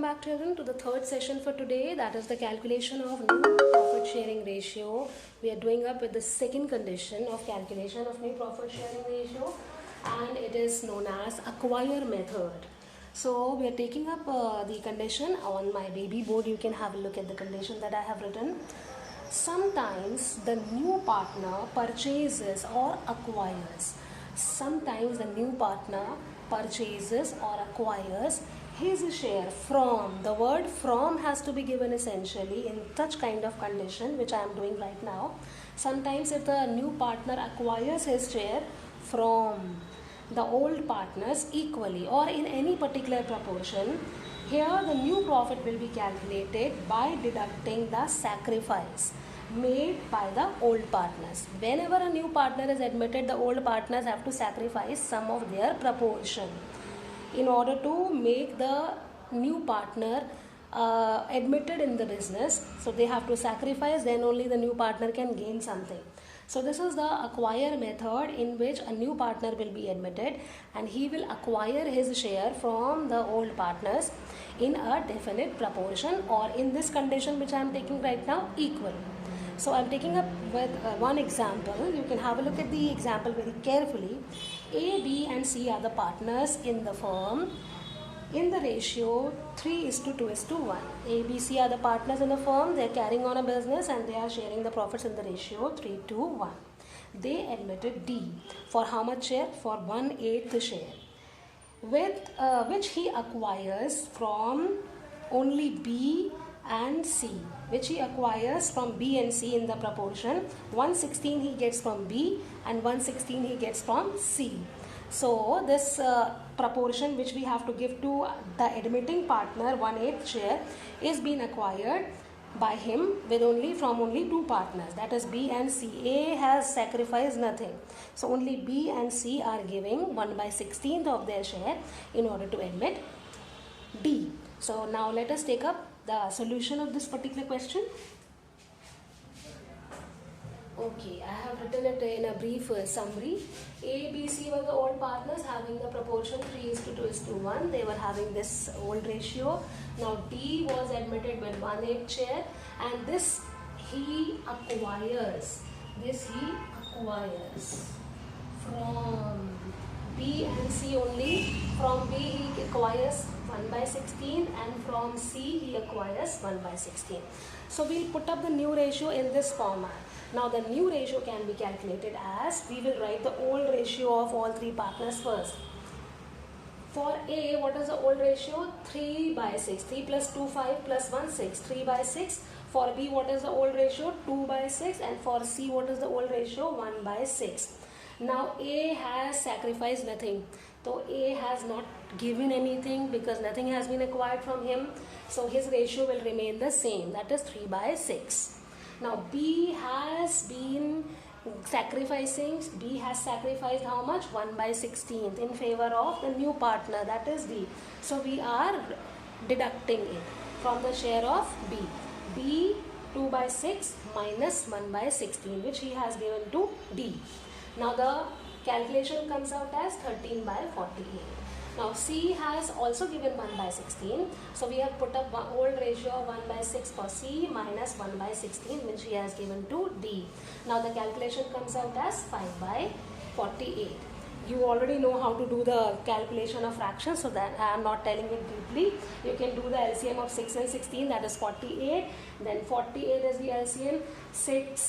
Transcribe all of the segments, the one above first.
back, children, to the third session for today, that is the calculation of new profit sharing ratio. We are doing up with the second condition of calculation of new profit sharing ratio, and it is known as acquire method. So we are taking up the condition on my baby board. You can have a look at the condition that I have written. Sometimes the new partner purchases or acquires. Sometimes the new partner purchases or acquires his share from. The word from has to be given essentially in such kind of condition which I am doing right now. Sometimes if the new partner acquires his share from the old partners equally or in any particular proportion, here the new profit will be calculated by deducting the sacrifice made by the old partners. Whenever a new partner is admitted, the old partners have to sacrifice some of their proportion in order to make the new partner admitted in the business. So they have to sacrifice, then only the new partner can gain something. So this is the acquire method in which a new partner will be admitted and he will acquire his share from the old partners in a definite proportion, or in this condition which I am taking right now, equal. So I am taking up with one example. You can have a look at the example very carefully. A, B and C are the partners in the firm in the ratio 3:2:1. A, B, C are the partners in the firm. They are carrying on a business and they are sharing the profits in the ratio 3:1. They admitted D for how much share? For 1/8 share, with which he acquires from only B and C, which he acquires from B and C in the proportion 1/16 he gets from B and 1/16 he gets from C. So this proportion which we have to give to the admitting partner, 1/8 share, is being acquired by him with only two partners, that is B and C. A has sacrificed nothing, so only B and C are giving 1/16 of their share in order to admit D. So now let us take up the solution of this particular question. Okay, I have written it in a brief summary. A, B, C were the old partners having the proportion 3:2:1. They were having this old ratio. Now D was admitted with 1/8 share, and this he acquires. From B and C only. From B he acquires 1/16 and from C he acquires 1/16. So we'll put up the new ratio in this format. Now the new ratio can be calculated as, we will write the old ratio of all three partners first. For A, what is the old ratio? 3/6. 3 plus 2, 5 plus 1, 6. 3/6. For B, what is the old ratio? 2/6. And for C, what is the old ratio? 1/6. Now A has sacrificed nothing. So A has not given anything because nothing has been acquired from him. So his ratio will remain the same, that is 3/6. Now B has been sacrificing. B has sacrificed how much? 1/16 in favor of the new partner, that is D. So we are deducting it from the share of B. B 2/6 minus 1/16, which he has given to D. Now the calculation comes out as 13/48. Now C has also given 1/16. So we have put up one old ratio of 1/6 for C minus 1/16, which he has given to D. Now the calculation comes out as 5/48. You already know how to do the calculation of fractions, so that I am not telling it deeply. You can do the LCM of 6 and 16, that is 48. Then 48 is the LCM. 6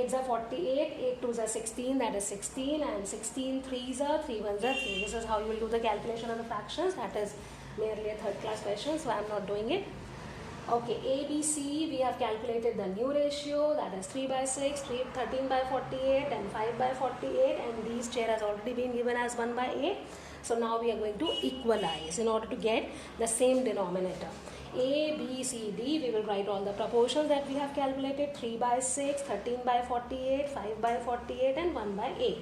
8s are 48, 8 2s are 16, that is 16, and 16 3s are 3 1s are 3. This is how you will do the calculation of the fractions. That is merely a third class question, so I am not doing it. Okay, A, B, C, we have calculated the new ratio, that is 3/6, 13/48 and 5/48, and D's share has already been given as 1/8. So now we are going to equalize in order to get the same denominator. A, B, C, D, we will write all the proportions that we have calculated: 3/6, 13/48, 5/48 and 1/8.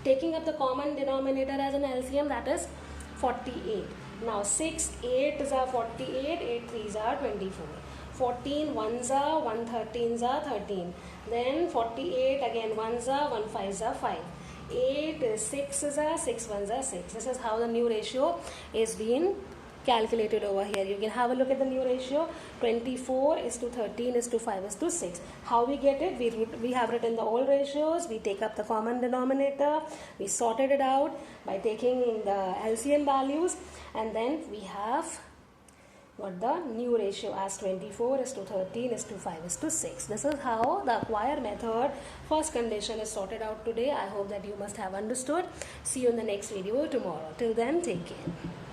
Taking up the common denominator as an LCM, that is 48. Now 6 8s are 48, 8 3s are 24. 14 1s are 1 13s are 13. Then 48 again 1s are 1 5s are 5. 8 is 6 is a 6 ones are 6. This is how the new ratio is being calculated over here. You can have a look at the new ratio. 24 is to 13 is to 5 is to 6. How we get it? We have written the old ratios. We take up the common denominator. We sorted it out by taking the LCM values, and then we have got the new ratio as 24 is to 13 is to 5 is to 6. This is how the acquire method first condition is sorted out today. I hope that you must have understood. See you in the next video tomorrow. Till then, take care.